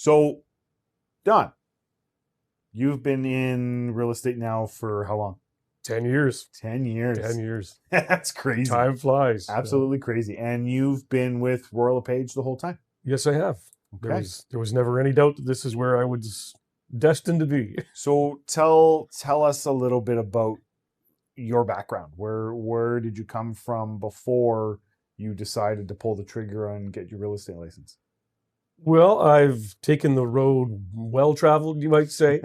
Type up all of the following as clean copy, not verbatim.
So, Don, you've been in real estate now for how long? 10 years. 10 years. 10 years. That's crazy. Time flies. Absolutely crazy. And you've been with Royal LePage the whole time? Yes, I have. Okay. There was never any doubt that this is where I was destined to be. So tell us a little bit about your background. Where did you come from before you decided to pull the trigger and get your real estate license? Well, I've taken the road well traveled, you might say.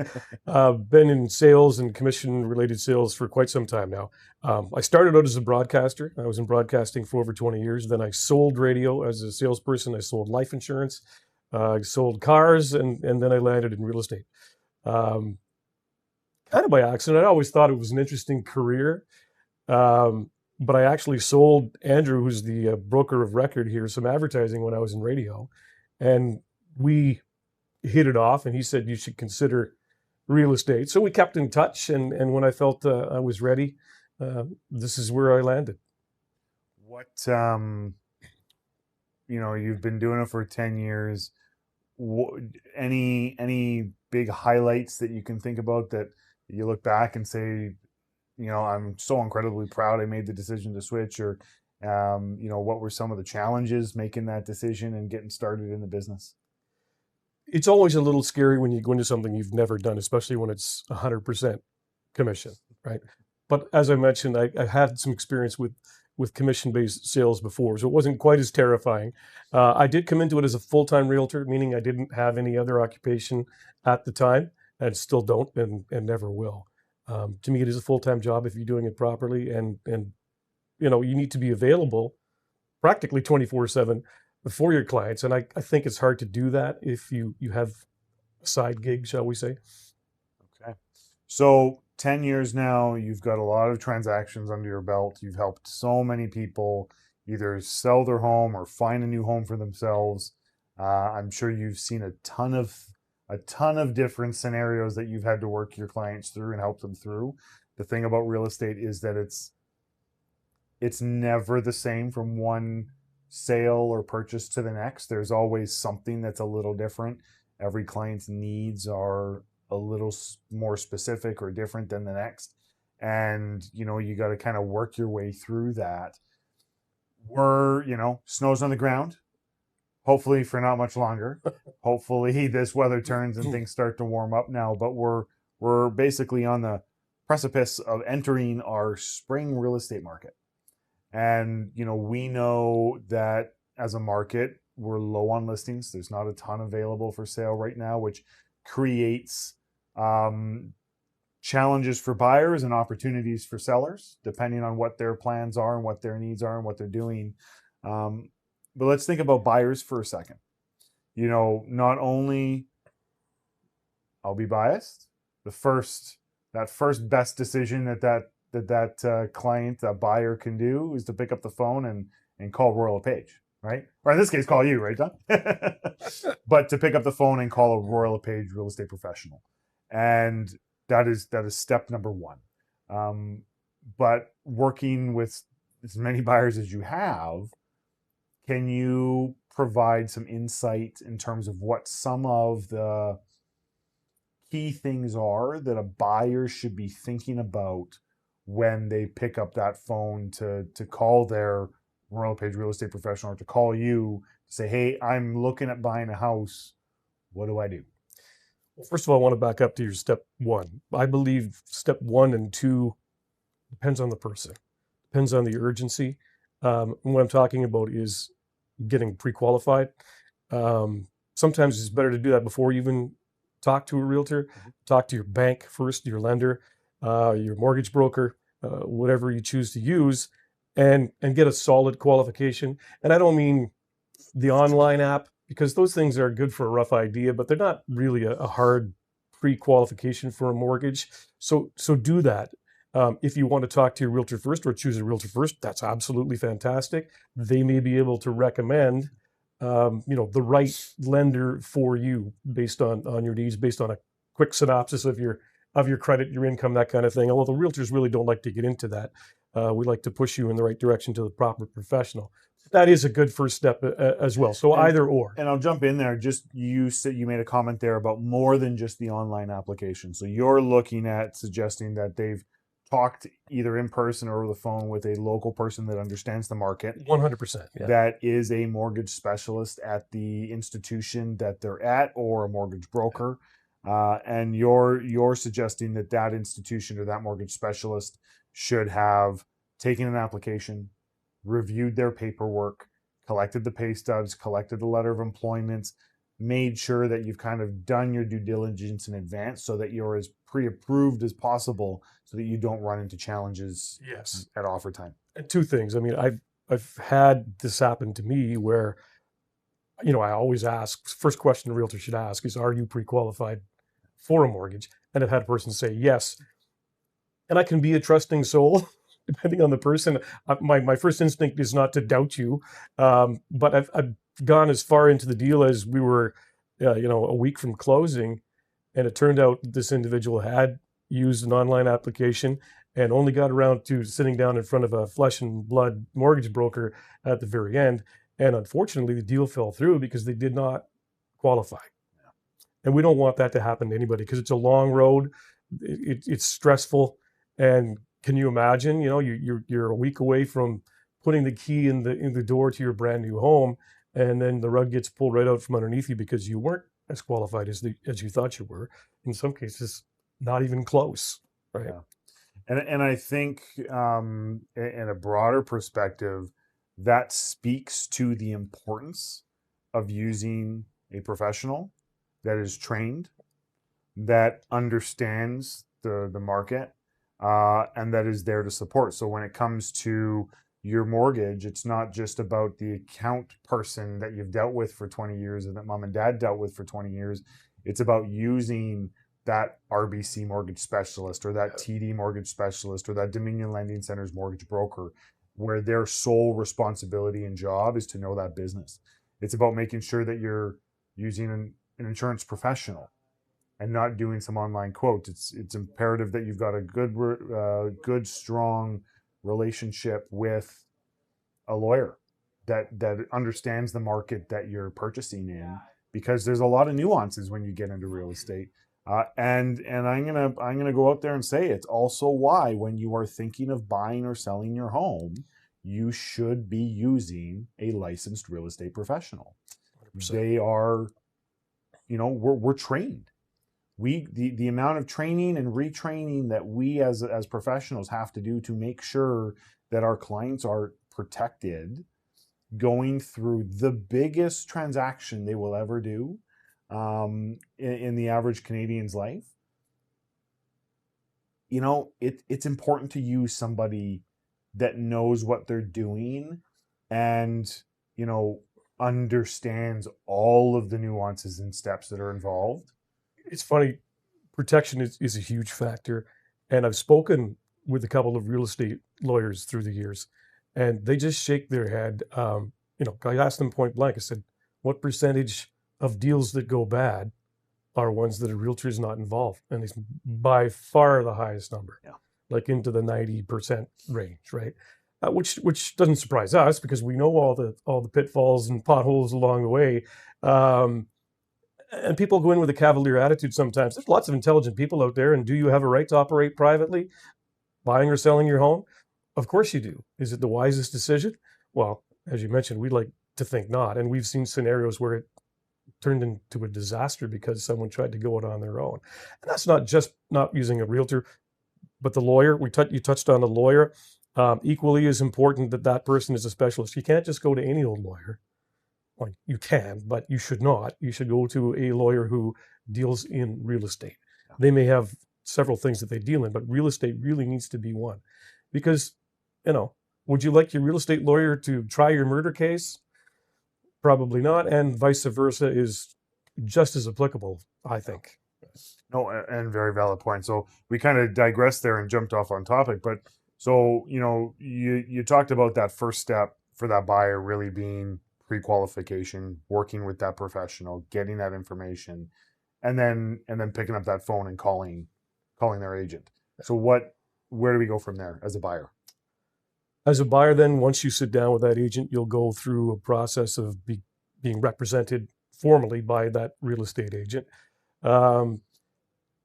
Been in sales and commission related sales for quite some time now. I started out as a broadcaster. I was in broadcasting for over 20 years. Then I sold radio as a salesperson. I sold life insurance. I sold cars, and then I landed in real estate. Um, Kind of by accident. I always thought it was an interesting career. But I actually sold Andrew, who's the broker of record here, some advertising when I was in radio. And we hit it off, and he said, you should consider real estate. So we kept in touch. And when I felt I was ready, this is where I landed. What you've been doing it for 10 years. Any big highlights that you can think about that you look back and say, I'm so incredibly proud I made the decision to switch, or what were some of the challenges making that decision and getting started in the business? It's always a little scary when you go into something you've never done, especially when it's 100% commission, right? But as I mentioned, I had some experience with commission-based sales before, so it wasn't quite as terrifying. I did come into it as a full-time realtor, meaning I didn't have any other occupation at the time, and still don't, and never will. To me, it is a full-time job if you're doing it properly, and you need to be available practically 24/7 for your clients. And I think it's hard to do that if you have a side gig, shall we say. Okay. So 10 years now, you've got a lot of transactions under your belt. You've helped so many people either sell their home or find a new home for themselves. I'm sure you've seen a ton of different scenarios that you've had to work your clients through and help them through. The thing about real estate is that it's never the same from one sale or purchase to the next. There's always something that's a little different. Every client's needs are a little more specific or different than the next. And, you got to kind of work your way through that. Snow's on the ground, hopefully for not much longer. Hopefully this weather turns and things start to warm up now, but we're basically on the precipice of entering our spring real estate market. And, we know that as a market, we're low on listings. There's not a ton available for sale right now, which creates challenges for buyers and opportunities for sellers, depending on what their plans are and what their needs are and what they're doing. But let's think about buyers for a second. Not only, I'll be biased, that first best decision that client, that buyer can do is to pick up the phone and call Royal LePage, right? Or in this case, call you, right, Don? But to pick up the phone and call a Royal LePage real estate professional. And that is step number one. But working with as many buyers as you have, can you provide some insight in terms of what some of the key things are that a buyer should be thinking about when they pick up that phone to call their Royal LePage real estate professional, or to call you to say, hey, I'm looking at buying a house. What do I do? Well, first of all, I want to back up to your step one. I believe step 1 and 2 depends on the person, depends on the urgency. And what I'm talking about is getting pre-qualified. Sometimes it's better to do that before you even talk to a realtor. Talk to your bank first, your lender, your mortgage broker, whatever you choose to use, and get a solid qualification. And I don't mean the online app, because those things are good for a rough idea, but they're not really a hard pre-qualification for a mortgage. So do that. If you want to talk to your realtor first or choose a realtor first, that's absolutely fantastic. They may be able to recommend the right lender for you based on your needs, based on a quick synopsis of your credit, your income, that kind of thing. Although the realtors really don't like to get into that. We like to push you in the right direction to the proper professional. That is a good first step as well. So And either or. and I'll jump in there. Just you said you made a comment there about more than just the online application. So you're looking at suggesting that they've talked either in person or over the phone with a local person that understands the market, 100%. Yeah. that is a mortgage specialist at the institution that they're at, or a mortgage broker. And you're suggesting that that institution or that mortgage specialist should have taken an application, reviewed their paperwork, collected the pay stubs, collected the letter of employment, made sure that you've kind of done your due diligence in advance so that you're as pre-approved as possible, so that you don't run into challenges Yes. at offer time. And two things. I mean, I've had this happen to me where, I always ask, first question a realtor should ask is, are you pre-qualified for a mortgage? And I've had a person say yes. And I can be a trusting soul, depending on the person. My first instinct is not to doubt you, but I've gone as far into the deal as we were, a week from closing, and it turned out this individual had used an online application and only got around to sitting down in front of a flesh and blood mortgage broker at the very end. And unfortunately, the deal fell through because they did not qualify. And we don't want that to happen to anybody because it's a long road. It's stressful. And can you imagine, you're a week away from putting the key in the door to your brand new home, and then the rug gets pulled right out from underneath you because you weren't as qualified as you thought you were. In some cases, not even close, right? Yeah. And I think in a broader perspective, that speaks to the importance of using a professional that is trained, that understands the market, and that is there to support. So when it comes to your mortgage, it's not just about the account person that you've dealt with for 20 years and that mom and dad dealt with for 20 years. It's about using that RBC mortgage specialist, or that TD mortgage specialist, or that Dominion Lending Center's mortgage broker, where their sole responsibility and job is to know that business. It's about making sure that you're using an insurance professional and not doing some online quotes. It's imperative that you've got a good strong relationship with a lawyer that understands the market that you're purchasing in, because there's a lot of nuances when you get into real estate. And I'm gonna go out there and say it's also why, when you are thinking of buying or selling your home, you should be using a licensed real estate professional. 100%. They are, we're trained. The amount of training and retraining that we as professionals have to do to make sure that our clients are protected going through the biggest transaction they will ever do, in the average Canadian's life. It's important to use somebody that knows what they're doing, and understands all of the nuances and steps that are involved. It's funny, protection is a huge factor. And I've spoken with a couple of real estate lawyers through the years, and they just shake their head. I asked them point blank, I said, what percentage of deals that go bad are ones that a realtor is not involved? And it's by far the highest number, like into the 90% range, right? Which doesn't surprise us because we know all the pitfalls and potholes along the way. And people go in with a cavalier attitude sometimes. There's lots of intelligent people out there. And do you have a right to operate privately, buying or selling your home? Of course you do. Is it the wisest decision? Well, as you mentioned, we'd like to think not. And we've seen scenarios where it turned into a disaster because someone tried to go it on their own. And that's not just not using a realtor, but the lawyer. You touched on the lawyer. Equally as important that person is a specialist. You can't just go to any old lawyer. Well, you can, but you should not. You should go to a lawyer who deals in real estate. They may have several things that they deal in, but real estate really needs to be one. Because, would you like your real estate lawyer to try your murder case? Probably not. And vice versa is just as applicable, I think. No, and very valid point. So we kind of digressed there and jumped off on topic, but so, you talked about that first step for that buyer really being pre-qualification, working with that professional, getting that information, and then picking up that phone and calling their agent. So where do we go from there as a buyer? As a buyer, then, once you sit down with that agent, you'll go through a process of being represented formally by that real estate agent. Um,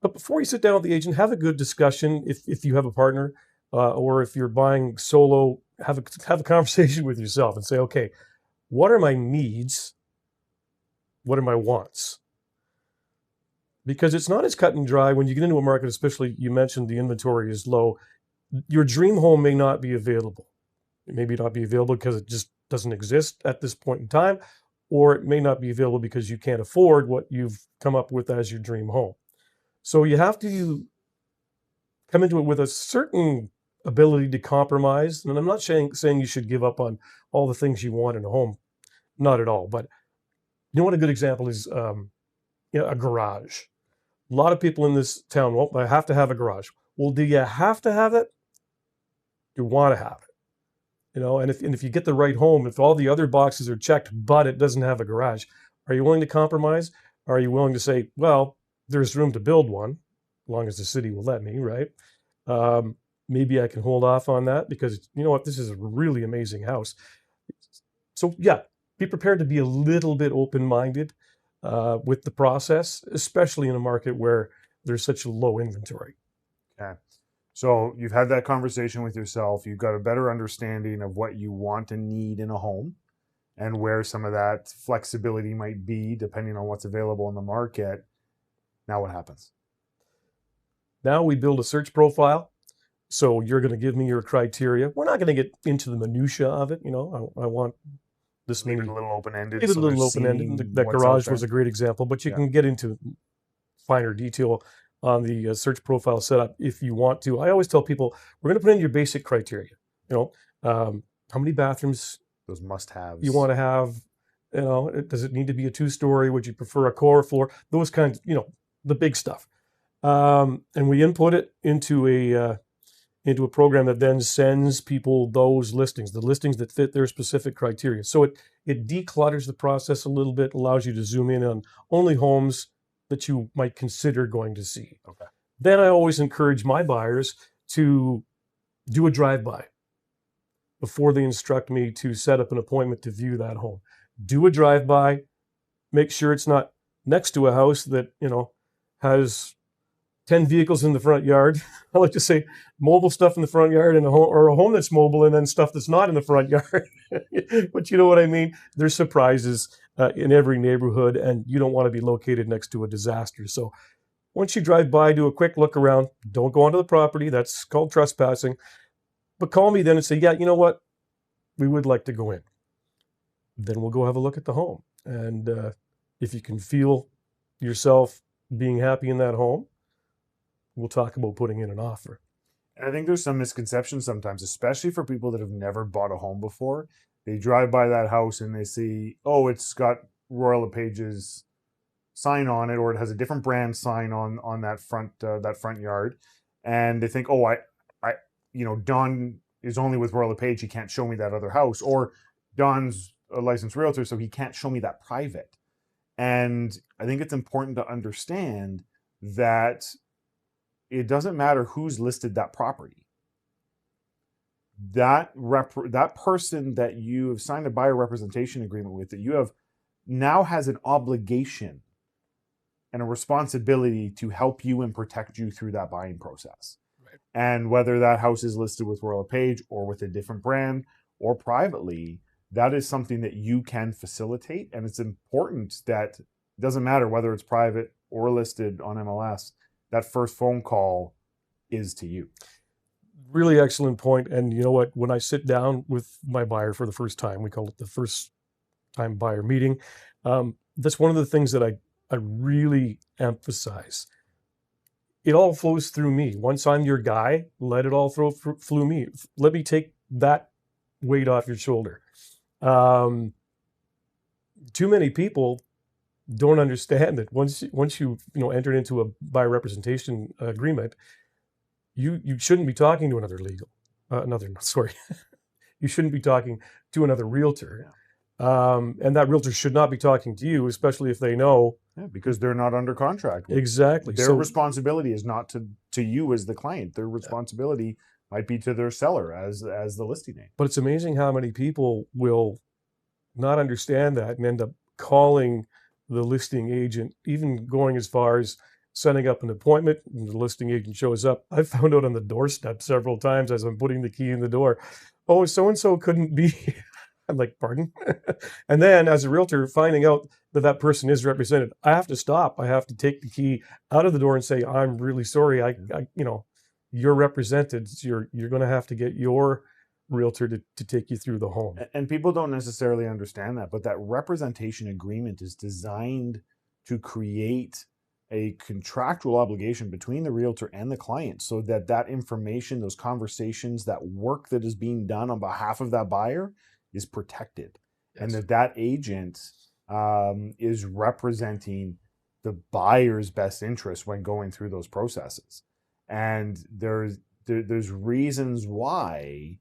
but before you sit down with the agent, have a good discussion. If you have a partner, or if you're buying solo, have a conversation with yourself and say, okay, what are my needs? What are my wants? Because it's not as cut and dry when you get into a market, especially you mentioned the inventory is low. Your dream home may not be available. It may not be available because it just doesn't exist at this point in time, or it may not be available because you can't afford what you've come up with as your dream home. So you have to come into it with a certain ability to compromise. And I'm not saying you should give up on all the things you want in a home, not at all. But you know what a good example is? A garage. A lot of people in this town, well, I have to have a garage. Well, do you have to have it? You want to have it. And if you get the right home, if all the other boxes are checked, but it doesn't have a garage, are you willing to compromise? Are you willing to say, well, there's room to build one, as long as the city will let me, right? Maybe I can hold off on that because you know what, this is a really amazing house. So yeah, be prepared to be a little bit open-minded with the process, especially in a market where there's such a low inventory. Okay. So you've had that conversation with yourself. You've got a better understanding of what you want and need in a home and where some of that flexibility might be depending on what's available in the market. Now what happens? Now we build a search profile. So you're going to give me your criteria. We're not going to get into the minutia of it. I want this Leave many. it a little open-ended. Leave it a little open-ended. That garage was a great example, but you can get into finer detail on the search profile setup if you want to. I always tell people, we're going to put in your basic criteria. How many bathrooms? Those must-haves. You want to have, does it need to be a 2-story? Would you prefer a core floor? Those kinds, the big stuff. And we input it into a program that then sends people those listings, the listings that fit their specific criteria. So it declutters the process a little bit, allows you to zoom in on only homes that you might consider going to see. Okay. Then I always encourage my buyers to do a drive-by before they instruct me to set up an appointment to view that home. Do a drive-by, make sure it's not next to a house that, has 10 vehicles in the front yard. I like to say mobile stuff in the front yard and a home that's mobile and then stuff that's not in the front yard. But you know what I mean? There's surprises in every neighborhood, and you don't want to be located next to a disaster. So once you drive by, do a quick look around. Don't go onto the property. That's called trespassing. But call me then and say, yeah, you know what? We would like to go in. Then we'll go have a look at the home. And if you can feel yourself being happy in that home, we'll talk about putting in an offer. And I think there's some misconceptions sometimes, especially for people that have never bought a home before. They drive by that house and they see, oh, it's got Royal LePage's sign on it, or it has a different brand sign on that front yard, and they think, oh, Don is only with Royal LePage, he can't show me that other house, or Don's a licensed realtor, so he can't show me that private. And I think it's important to understand that it doesn't matter who's listed that property. That person that you have signed a buyer representation agreement with, that you have now has an obligation and a responsibility to help you and protect you through that buying process. Right. And whether that house is listed with Royal LePage or with a different brand or privately, that is something that you can facilitate. And it's important that it doesn't matter whether it's private or listed on MLS, that first phone call is to you. Really excellent point. And you know what? When I sit down with my buyer for the first time, we call it the first time buyer meeting. That's one of the things that I really emphasize. It all flows through me. Once I'm your guy, let it all through me. Let me take that weight off your shoulder. Too many people don't understand that once you entered into a buyer representation agreement, you shouldn't be talking to you shouldn't be talking to another realtor. Yeah. And that realtor should not be talking to you, especially if they know. Yeah, because they're not under contract. Exactly. Their responsibility is not to you as the client. Their responsibility might be to their seller as the listing name. But it's amazing how many people will not understand that and end up calling the listing agent, even going as far as setting up an appointment. And the listing agent shows up. I found out on the doorstep several times as I'm putting the key in the door, oh, so-and-so couldn't be. I'm like, pardon? And then as a realtor, finding out that that person is represented, I have to stop. I have to take the key out of the door and say, I'm really sorry. I you're represented. You're going to have to get your realtor to take you through the home. And people don't necessarily understand that, but that representation agreement is designed to create a contractual obligation between the realtor and the client, so that that information, those conversations, that work that is being done on behalf of that buyer is protected. Yes. And that agent is representing the buyer's best interest when going through those processes. And there's reasons why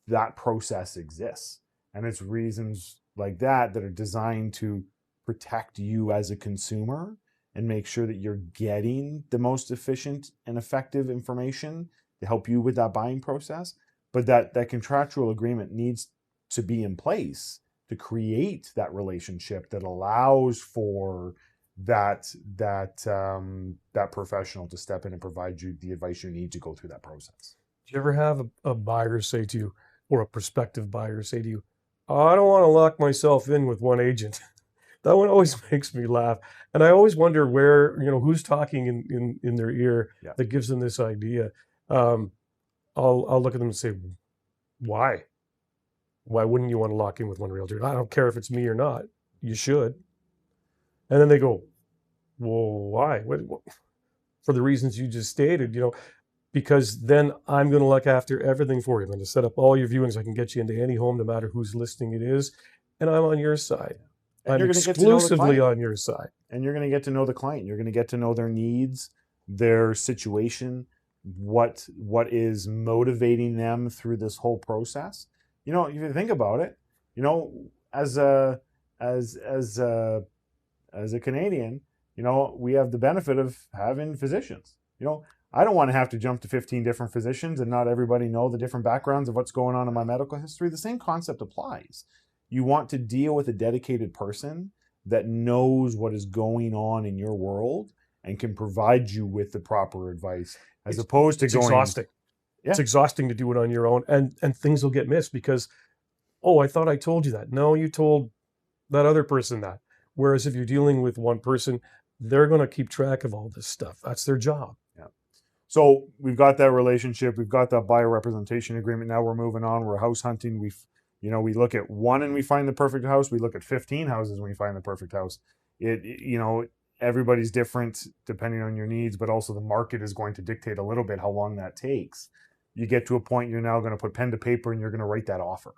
that process exists. And it's reasons like that are designed to protect you as a consumer and make sure that you're getting the most efficient and effective information to help you with that buying process. But that contractual agreement needs to be in place to create that relationship that allows for that professional to step in and provide you the advice you need to go through that process. Do you ever have a buyer say to you, or a prospective buyer say to you, oh, I don't want to lock myself in with one agent? That one always makes me laugh. And I always wonder where, who's talking in their ear that gives them this idea. I'll look at them and say, why? Why wouldn't you want to lock in with one realtor? I don't care if it's me or not. You should. And then they go, well, why? What? For the reasons you just stated, because then I'm going to look after everything for you. I'm going to set up all your viewings. I can get you into any home, no matter whose listing it is. And I'm on your side. And I'm exclusively on your side. And you're going to get to know the client. You're going to get to know their needs, their situation, what is motivating them through this whole process. If you think about it, as a Canadian, we have the benefit of having physicians. I don't want to have to jump to 15 different physicians and not everybody know the different backgrounds of what's going on in my medical history. The same concept applies. You want to deal with a dedicated person that knows what is going on in your world and can provide you with the proper advice, as opposed to going... It's exhausting. Yeah. It's exhausting to do it on your own, and things will get missed because, oh, I thought I told you that. No, you told that other person that. Whereas if you're dealing with one person, they're going to keep track of all this stuff. That's their job. Yeah. So we've got that relationship. We've got that buyer representation agreement. Now we're moving on. We're house hunting. We look at one and we find the perfect house. We look at 15 houses and we find the perfect house. Everybody's different depending on your needs, but also the market is going to dictate a little bit how long that takes. You get to a point you're now going to put pen to paper and you're going to write that offer.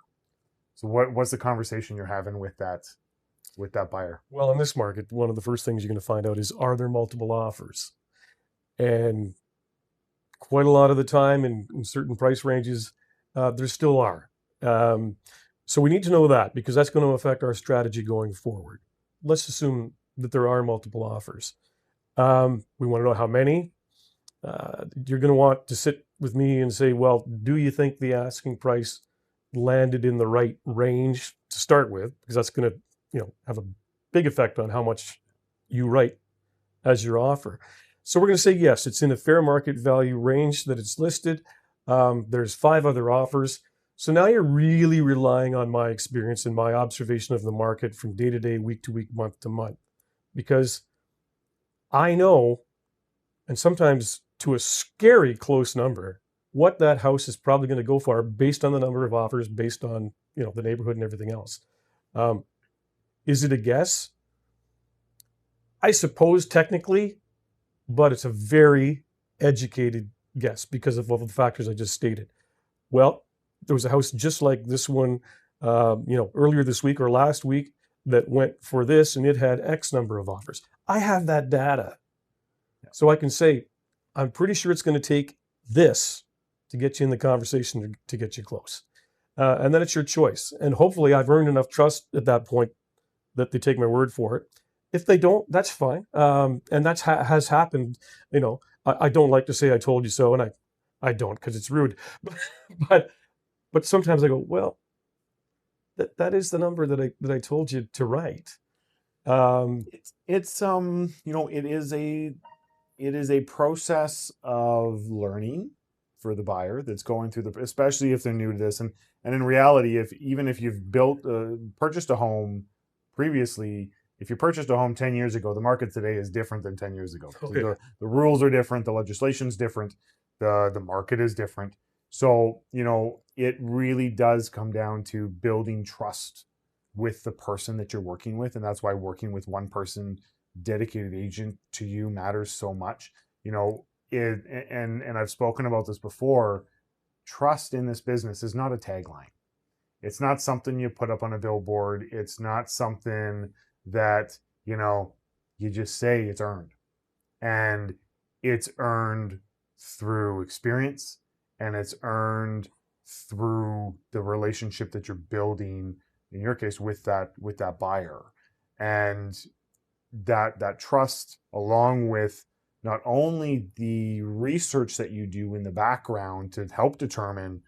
So what's the conversation you're having with that buyer? Well, in this market, one of the first things you're going to find out is, are there multiple offers? And quite a lot of the time in certain price ranges, there still are. So we need to know that, because that's going to affect our strategy going forward. Let's assume that there are multiple offers. We want to know how many. You're going to want to sit with me and say, well, do you think the asking price landed in the right range to start with? Because that's going to, have a big effect on how much you write as your offer. So we're going to say, yes, it's in a fair market value range that it's listed. There's 5 other offers. So now you're really relying on my experience and my observation of the market from day to day, week to week, month to month, because I know, and sometimes to a scary close number, what that house is probably going to go for based on the number of offers, based on, the neighborhood and everything else. Is it a guess? I suppose technically, but it's a very educated guess because of all the factors I just stated. Well, there was a house just like this one, earlier this week or last week that went for this, and it had X number of offers. I have that data. So I can say, I'm pretty sure it's going to take this to get you in the conversation, to get you close. And then it's your choice. And hopefully I've earned enough trust at that point that they take my word for it. If they don't, that's fine. And that has happened. I don't like to say I told you so, and I don't, because it's rude. But but sometimes I go, well, that is the number that I told you to write. It's you know, it is a process of learning for the buyer that's going through the, especially if they're new to this. And in reality, if even if you've purchased a home previously, if you purchased a home 10 years ago, the market today is different than 10 years ago. So Okay. the rules are different, the legislation's different, the market is different. So, you know, it really does come down to building trust with the person that you're working with. And that's why working with one person, dedicated agent to you, matters so much. You know, and I've spoken about this before. Trust in this business is not a tagline. It's not something you put up on a billboard. It's not something that, you know, you just say. It's earned. And it's earned through experience, and it's earned through the relationship that you're building, in your case, with that buyer. And that trust, along with not only the research that you do in the background to help determine,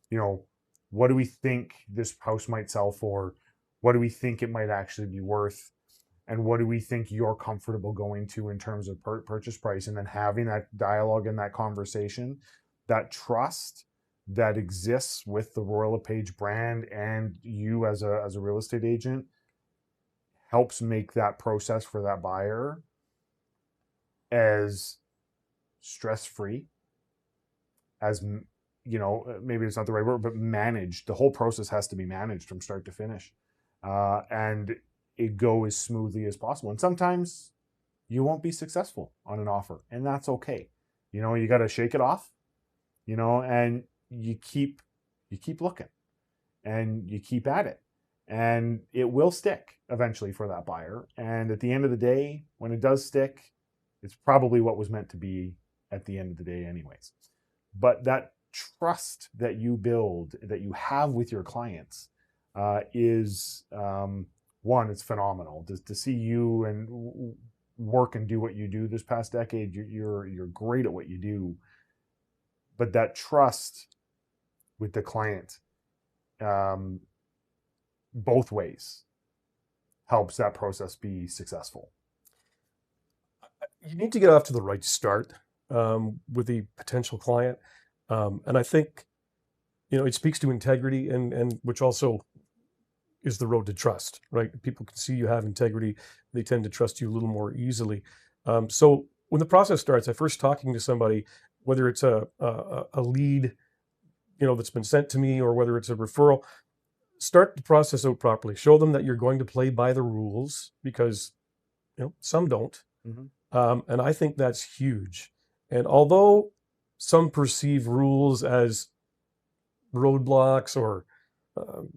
you know, what do we think this house might sell for, what do we think it might actually be worth, and what do we think you're comfortable going to in terms of purchase price, and then having that dialogue and that conversation, that trust that exists with the Royal LePage brand and you as a real estate agent, helps make that process for that buyer as stress free as, you know, maybe it's not the right word, but managed. The whole process has to be managed from start to finish, and it go as smoothly as possible. And sometimes you won't be successful on an offer, and that's okay. You know, you got to shake it off, you know, and you keep looking, and you keep at it, and it will stick eventually for that buyer. And at the end of the day, when it does stick, it's probably what was meant to be at the end of the day anyways. But that trust that you build, that you have with your clients, is, one, it's phenomenal to see you and work and do what you do this past decade. You're great at what you do, but that trust with the client, um, both ways, helps that process be successful. You need to get off to the right start with the potential client, and I think, you know, it speaks to integrity, and which also is the road to trust, right? People can see you have integrity; they tend to trust you a little more easily. So when the process starts, I first talking to somebody, whether it's a lead, you know, that's been sent to me, or whether it's a referral, start the process out properly. Show them that you're going to play by the rules, because, you know, some don't. Mm-hmm. And I think that's huge. And although some perceive rules as roadblocks or um,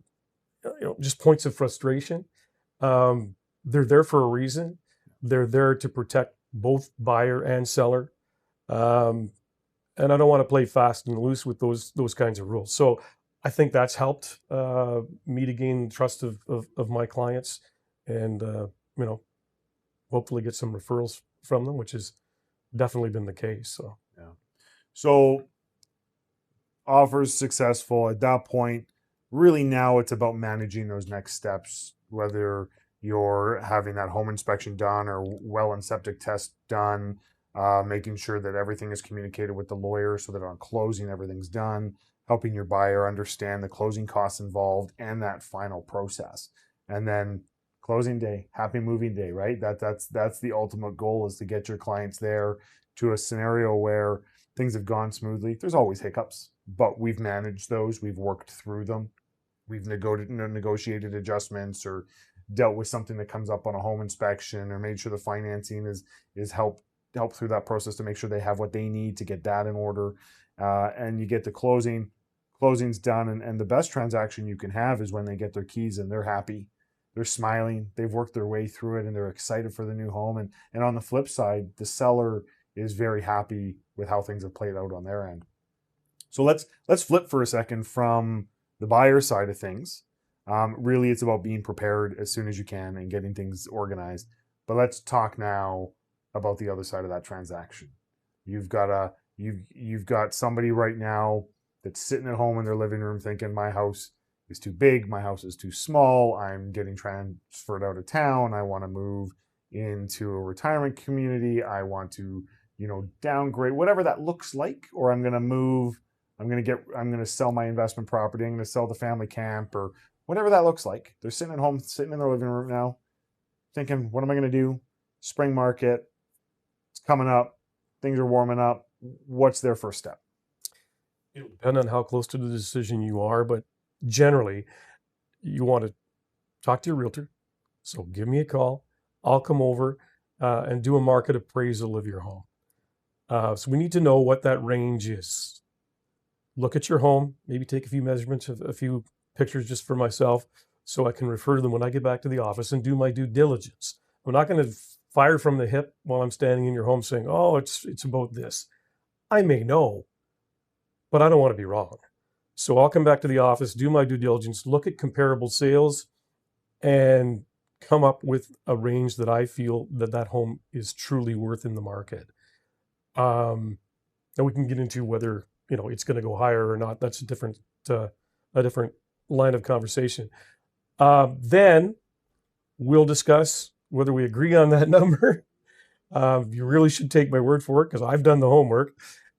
you know, just points of frustration, they're there for a reason. They're there to protect both buyer and seller. Um, and I don't want to play fast and loose with those kinds of rules. So I think that's helped me to gain trust of my clients, and you know, hopefully get some referrals from them, which has definitely been the case. So Yeah. So offers successful at that point. Really, now it's about managing those next steps, whether you're having that home inspection done or well and septic test done, making sure that everything is communicated with the lawyer so that on closing everything's done, helping your buyer understand the closing costs involved and that final process. And then closing day, happy moving day, right? That's the ultimate goal, is to get your clients there to a scenario where things have gone smoothly. There's always hiccups, but we've managed those. We've worked through them. We've negotiated adjustments, or dealt with something that comes up on a home inspection, or made sure the financing is help through that process to make sure they have what they need to get that in order. And you get the closing's done, and the best transaction you can have is when they get their keys and they're happy, they're smiling, they've worked their way through it, and they're excited for the new home. And on the flip side, the seller is very happy with how things have played out on their end. So let's flip for a second from the buyer side of things. Really, it's about being prepared as soon as you can and getting things organized. But let's talk now about the other side of that transaction. You've got You've got somebody right now that's sitting at home in their living room thinking, my house is too big, my house is too small, I'm getting transferred out of town, I want to move into a retirement community, I want to, downgrade, whatever that looks like, or I'm going to move, I'm going to sell my investment property, I'm going to sell the family camp, or whatever that looks like. They're sitting at home, sitting in their living room now, thinking, what am I going to do? Spring market, it's coming up, things are warming up. What's their first step? It'll depend on how close to the decision you are, but generally, you want to talk to your realtor. So give me a call. I'll come over and do a market appraisal of your home. So we need to know what that range is. Look at your home, maybe take a few measurements, a few pictures just for myself, so I can refer to them when I get back to the office and do my due diligence. I'm not going to fire from the hip while I'm standing in your home saying, oh, it's about this. I may know, but I don't want to be wrong. So I'll come back to the office, do my due diligence, look at comparable sales, and come up with a range that I feel that home is truly worth in the market. And we can get into whether it's going to go higher or not. That's a different line of conversation. Then we'll discuss whether we agree on that number. You really should take my word for it because I've done the homework.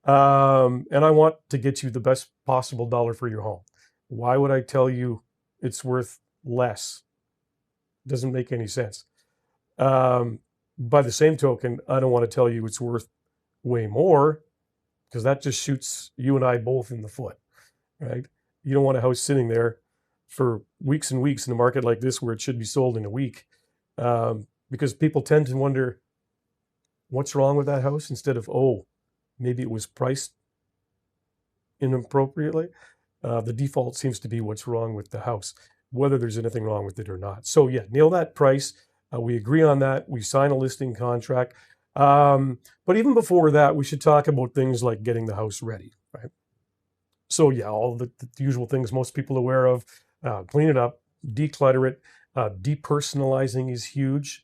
And I want to get you the best possible dollar for your home. Why would I tell you it's worth less? Doesn't make any sense. By the same token, I don't want to tell you it's worth way more, because that just shoots you and I both in the foot, right? You don't want a house sitting there for weeks and weeks in a market like this where it should be sold in a week, because people tend to wonder what's wrong with that house instead of, oh, maybe it was priced inappropriately. The default seems to be what's wrong with the house, whether there's anything wrong with it or not. So yeah, nail that price. We agree on that. We sign a listing contract. But even before that, we should talk about things like getting the house ready, right? So yeah, all the usual things most people are aware of, clean it up, declutter it, depersonalizing is huge.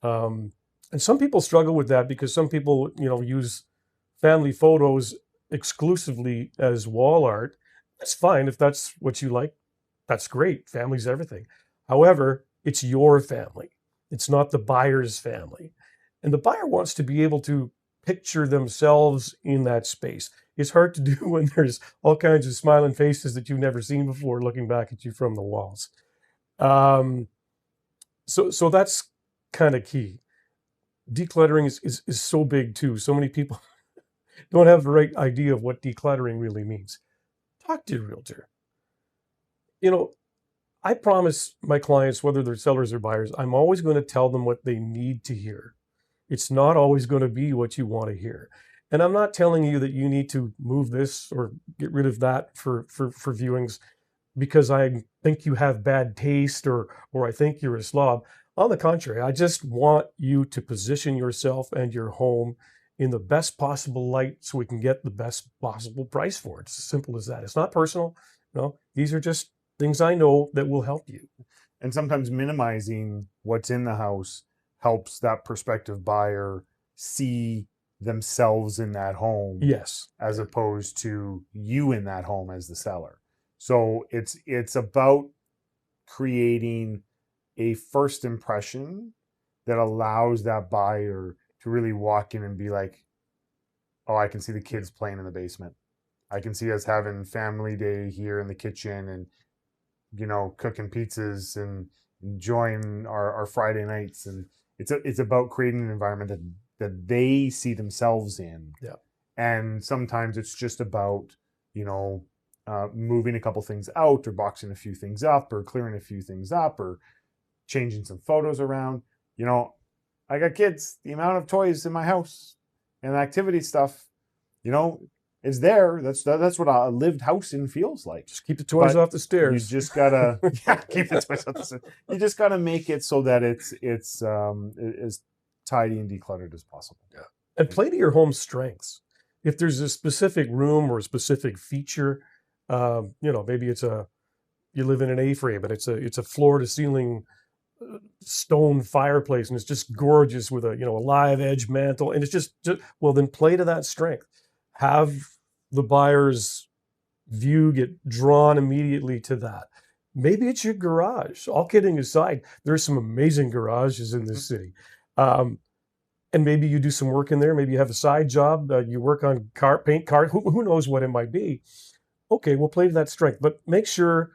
And some people struggle with that because some people, use family photos exclusively as wall art. That's fine. If that's what you like, that's great. Family's everything. However, it's your family. It's not the buyer's family. And the buyer wants to be able to picture themselves in that space. It's hard to do when there's all kinds of smiling faces that you've never seen before looking back at you from the walls. So that's kind of key. Decluttering is so big too. So many people don't have the right idea of what decluttering really means. Talk to your realtor. I promise my clients, whether they're sellers or buyers, I'm always going to tell them what they need to hear. It's not always going to be what you want to hear. And I'm not telling you that you need to move this or get rid of that for viewings because I think you have bad taste or I think you're a slob. On the contrary, I just want you to position yourself and your home in the best possible light so we can get the best possible price for it. It's as simple as that. It's not personal. These are just things I know that will help you. And sometimes minimizing what's in the house helps that prospective buyer see themselves in that home. Yes. As opposed to you in that home as the seller. So it's about creating a first impression that allows that buyer to really walk in and be like, oh, I can see the kids playing in the basement. I can see us having family day here in the kitchen and, cooking pizzas and enjoying our Friday nights. And it's about creating an environment that they see themselves in. Yeah. And sometimes it's just about, moving a couple things out or boxing a few things up or clearing a few things up or changing some photos around. I got kids, the amount of toys in my house and activity stuff, is there. That's what a lived house in feels like. Just keep the toys off the stairs. You just gotta keep the toys off the stairs. You just gotta make it so that it's as tidy and decluttered as possible. Yeah. And play to your home's strengths. If there's a specific room or a specific feature, maybe you live in an A-frame and it's a floor to ceiling stone fireplace and it's just gorgeous with a live edge mantle and it's just well, then play to that strength. have the buyer's view get drawn immediately to that. Maybe it's your garage. All kidding aside, there's some amazing garages in this city. And maybe you do some work in there. Maybe you have a side job. You work on paint car. Who knows what it might be? Okay, we'll play to that strength, but make sure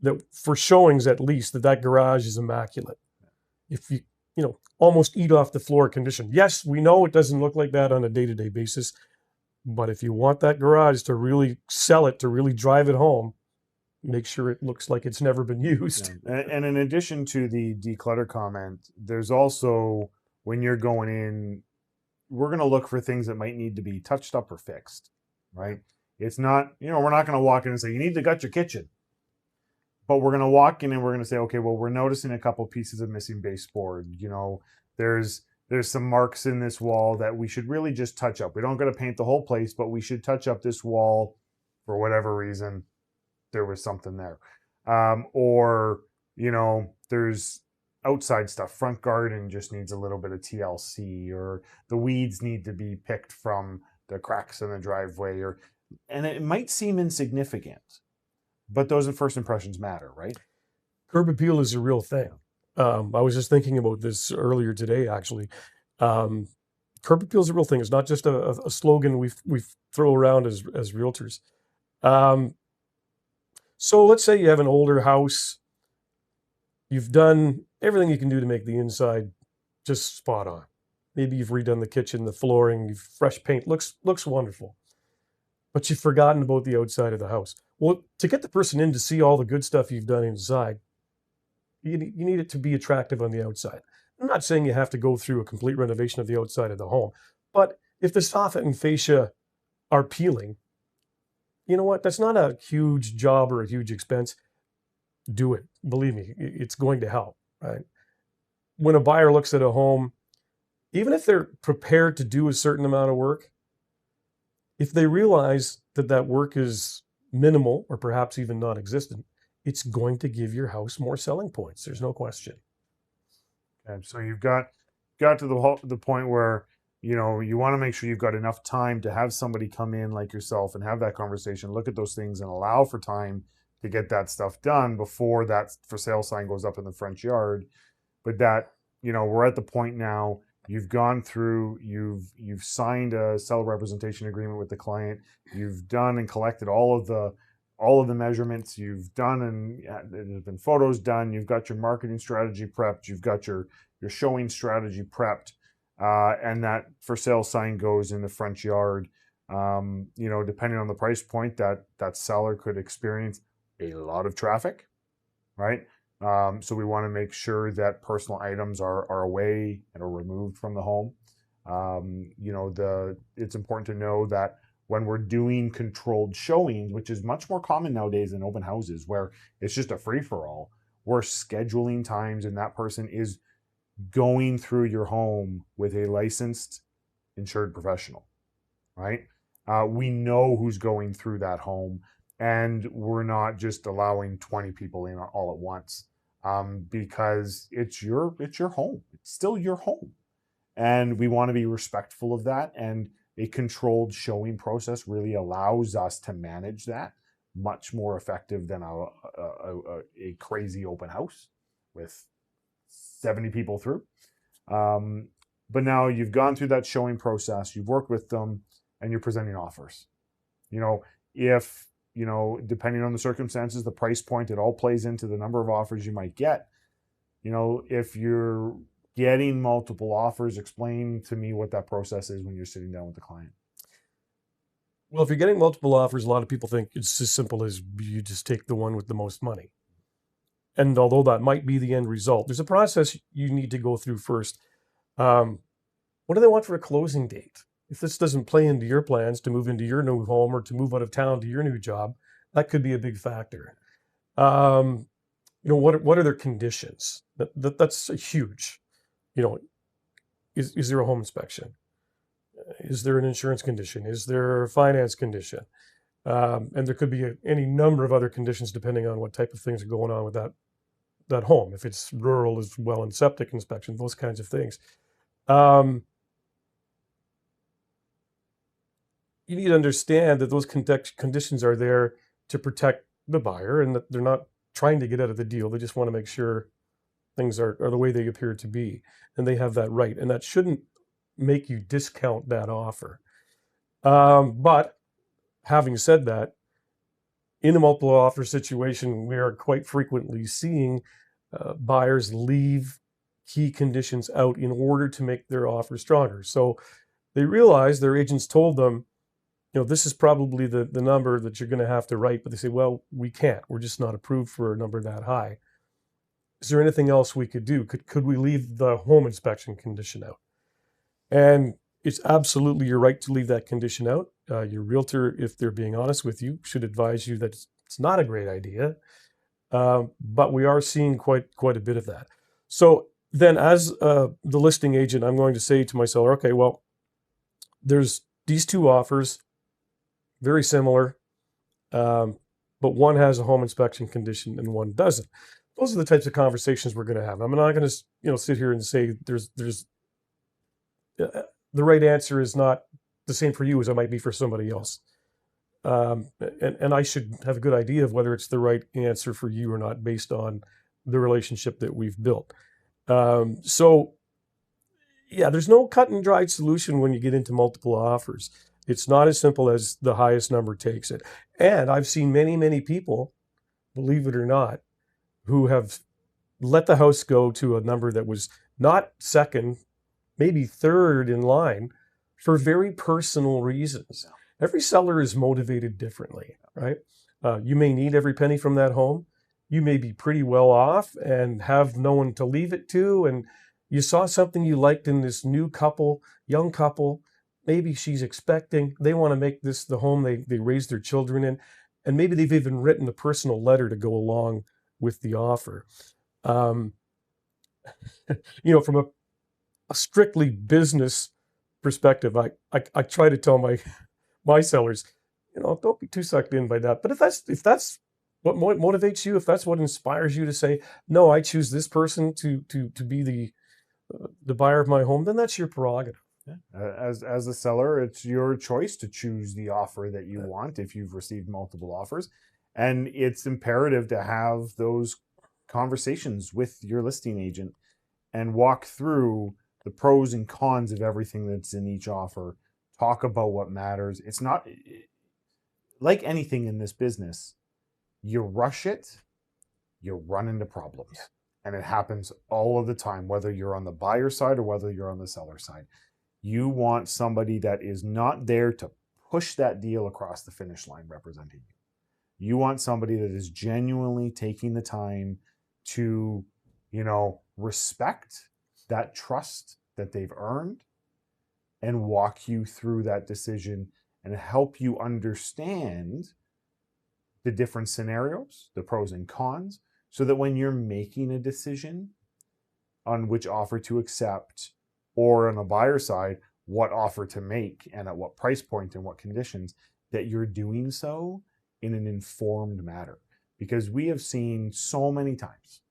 that for showings at least that garage is immaculate. If you almost eat off the floor condition. Yes, we know it doesn't look like that on a day-to-day basis, but if you want that garage to really sell it, to really drive it home, make sure it looks like it's never been used. And in addition to the declutter comment, there's also, when you're going in, we're going to look for things that might need to be touched up or fixed, right? It's not, we're not going to walk in and say, you need to gut your kitchen. But we're going to walk in and we're going to say, okay, well, we're noticing a couple pieces of missing baseboard. There's some marks in this wall that we should really just touch up. We don't got to paint the whole place, but we should touch up this wall for whatever reason. There was something there. Or, there's outside stuff. Front garden just needs a little bit of TLC, or the weeds need to be picked from the cracks in the driveway, and it might seem insignificant, but those first impressions matter, right? Curb appeal is a real thing. I was just thinking about this earlier today, actually. Curb appeal is a real thing. It's not just a slogan we throw around as realtors. So let's say you have an older house. You've done everything you can do to make the inside just spot on. Maybe you've redone the kitchen, the flooring, fresh paint, looks wonderful. But you've forgotten about the outside of the house. Well, to get the person in to see all the good stuff you've done inside, you need it to be attractive on the outside. I'm not saying you have to go through a complete renovation of the outside of the home, but if the soffit and fascia are peeling, you know what? That's not a huge job or a huge expense. Do it. Believe me, it's going to help, right? When a buyer looks at a home, even if they're prepared to do a certain amount of work, if they realize that work is minimal or perhaps even non-existent, it's going to give your house more selling points. There's no question. Okay, so you've got to the point where you want to make sure you've got enough time to have somebody come in like yourself and have that conversation, look at those things, and allow for time to get that stuff done before that for sale sign goes up in the front yard. But that, we're at the point now, you've gone through, you've signed a seller representation agreement with the client, you've done and collected all of the measurements, you've done, and there's been photos done, you've got your marketing strategy prepped, you've got your showing strategy prepped, and that for sale sign goes in the front yard. Depending on the price point, that seller could experience a lot of traffic, right? So we want to make sure that personal items are away and are removed from the home. It's important to know that when we're doing controlled showings, which is much more common nowadays than open houses, where it's just a free-for-all, we're scheduling times and that person is going through your home with a licensed, insured professional, right? We know who's going through that home, and we're not just allowing 20 people in all at once, because it's your home. It's still your home, and we want to be respectful of that. And a controlled showing process really allows us to manage that much more effective than a crazy open house with 70 people through. But now you've gone through that showing process, you've worked with them, and you're presenting offers. If depending on the circumstances, the price point, it all plays into the number of offers you might get. If you're getting multiple offers, explain to me what that process is when you're sitting down with the client. Well, if you're getting multiple offers, a lot of people think it's as simple as you just take the one with the most money. And although that might be the end result, there's a process you need to go through first. What do they want for a closing date? If this doesn't play into your plans to move into your new home or to move out of town to your new job, that could be a big factor. What are their conditions? That's huge. Is there a home inspection? Is there an insurance condition? Is there a finance condition? And there could be any number of other conditions depending on what type of things are going on with that home. If it's rural as well, and septic inspection, those kinds of things. you need to understand that those conditions are there to protect the buyer, and that they're not trying to get out of the deal. They just want to make sure things are the way they appear to be, and they have that right. And that shouldn't make you discount that offer. But having said that, in a multiple offer situation, we are quite frequently seeing buyers leave key conditions out in order to make their offer stronger. So they realize their agents told them, this is probably the number that you're going to have to write, but they say, well, we can't. We're just not approved for a number that high. Is there anything else we could do? Could we leave the home inspection condition out? And it's absolutely your right to leave that condition out. Your realtor, if they're being honest with you, should advise you that it's not a great idea. But we are seeing quite a bit of that. So then, as the listing agent, I'm going to say to my seller, okay, well, there's these two offers, very similar, but one has a home inspection condition and one doesn't. Those are the types of conversations we're going to have. I'm not going to sit here and say there's the right answer is not the same for you as it might be for somebody else. And I should have a good idea of whether it's the right answer for you or not based on the relationship that we've built. So yeah, there's no cut and dried solution when you get into multiple offers. It's not as simple as the highest number takes it. And I've seen many people, believe it or not, who have let the house go to a number that was not second, maybe third in line, for very personal reasons. Every seller is motivated differently, right? You may need every penny from that home. You may be pretty well off and have no one to leave it to. And you saw something you liked in this new couple, young couple. Maybe she's expecting, they want to make this the home they raise their children in. And maybe they've even written a personal letter to go along with the offer. From a strictly business perspective, I try to tell my sellers, don't be too sucked in by that. But if that's what motivates you, if that's what inspires you to say, no, I choose this person to be the buyer of my home, then that's your prerogative. As a seller, it's your choice to choose the offer that you want if you've received multiple offers. And it's imperative to have those conversations with your listing agent and walk through the pros and cons of everything that's in each offer. Talk about what matters. It's not like anything in this business. You rush it, you run into problems. And it happens all of the time, whether you're on the buyer side or whether you're on the seller side. You want somebody that is not there to push that deal across the finish line representing you. You want somebody that is genuinely taking the time to, respect that trust that they've earned and walk you through that decision and help you understand the different scenarios, the pros and cons, so that when you're making a decision on which offer to accept, or on the buyer side, what offer to make and at what price point and what conditions, that you're doing so in an informed manner. Because we have seen so many times,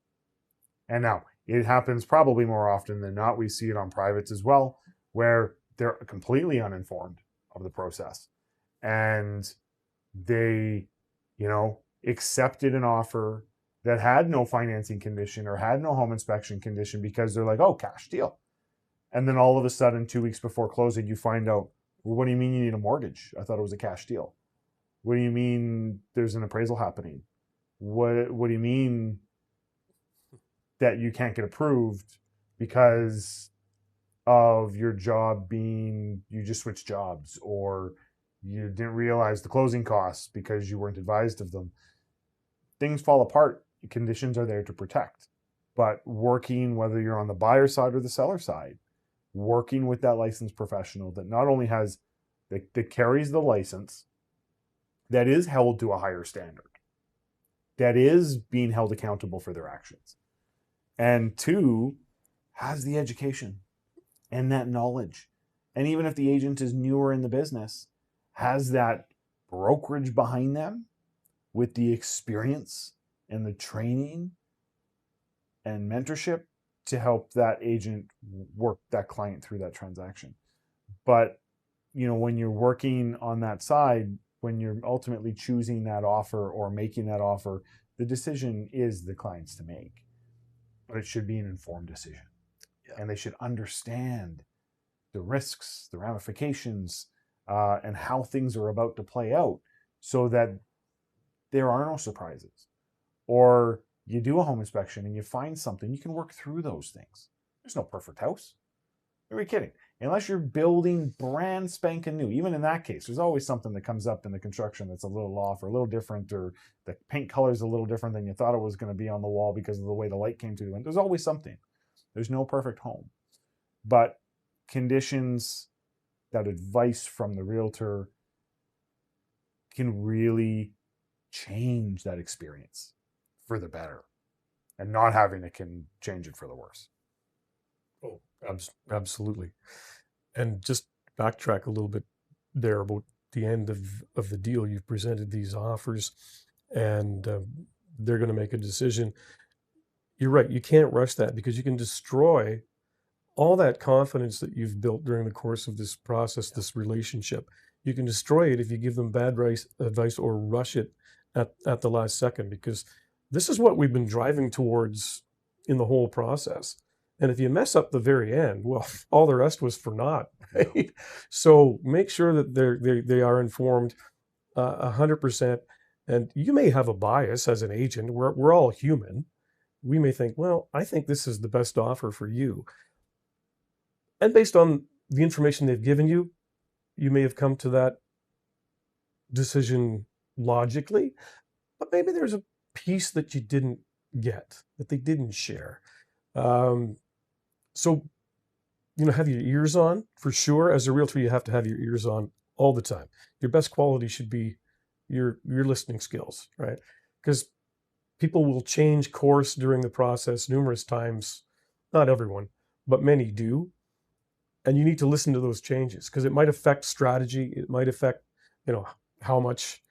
and now it happens probably more often than not, we see it on privates as well, where they're completely uninformed of the process. And they, accepted an offer that had no financing condition or had no home inspection condition because they're like, oh, cash deal. And then all of a sudden, 2 weeks before closing, you find out, well, what do you mean you need a mortgage? I thought it was a cash deal. What do you mean there's an appraisal happening? What do you mean that you can't get approved because of your job being, you just switched jobs, or you didn't realize the closing costs because you weren't advised of them? Things fall apart. Conditions are there to protect. But working, whether you're on the buyer side or the seller side, working with that licensed professional that not only has, that carries the license, that is held to a higher standard, that is being held accountable for their actions, and two, has the education and that knowledge. And even if the agent is newer in the business, has that brokerage behind them with the experience and the training and mentorship to help that agent work that client through that transaction. But when you're working on that side, when you're ultimately choosing that offer or making that offer, the decision is the client's to make, but it should be an informed decision. Yeah. And they should understand the risks, the ramifications, and how things are about to play out, so that there are no surprises. Or you do a home inspection and you find something, you can work through those things. There's no perfect house. Are you kidding? Unless you're building brand spanking new, even in that case, there's always something that comes up in the construction that's a little off or a little different, or the paint color is a little different than you thought it was going to be on the wall because of the way the light came through the window. There's always something. There's no perfect home. But conditions, that advice from the realtor can really change that experience for the better, and not having it can change it for the worse. Oh, absolutely. And just backtrack a little bit there about the end of the deal. You've presented these offers, and they're going to make a decision. You're right. You can't rush that, because you can destroy all that confidence that you've built during the course of this process, this relationship. You can destroy it if you give them bad advice or rush it at the last second, because this is what we've been driving towards in the whole process. And if you mess up the very end, well, all the rest was for naught, right? So make sure that they are informed 100%. And you may have a bias as an agent. We're all human. We may think, well, I think this is the best offer for you. And based on the information they've given you, you may have come to that decision logically, but maybe there's a piece that you didn't get, that they didn't share. So, have your ears on for sure. As a realtor, you have to have your ears on all the time. Your best quality should be your listening skills, right? Because people will change course during the process numerous times. Not everyone, but many do. And you need to listen to those changes, because it might affect strategy. It might affect, how much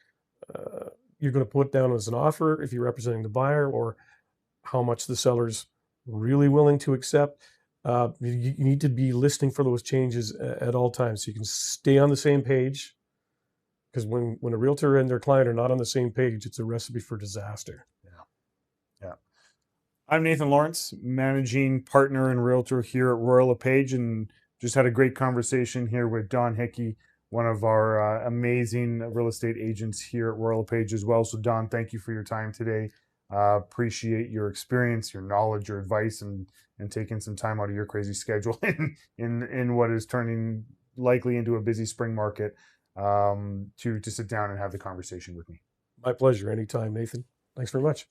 you're going to put down as an offer if you're representing the buyer, or how much the seller's really willing to accept. You need to be listening for those changes at all times, so you can stay on the same page. Because when a realtor and their client are not on the same page, it's a recipe for disaster. Yeah. I'm Nathan Lawrence, managing partner and realtor here at Royal LePage, and just had a great conversation here with Don Hickey, one of our amazing real estate agents here at Royal LePage as well. So Don, thank you for your time today. Appreciate your experience, your knowledge, your advice, and taking some time out of your crazy schedule in what is turning likely into a busy spring market, to sit down and have the conversation with me. My pleasure. Anytime, Nathan. Thanks very much.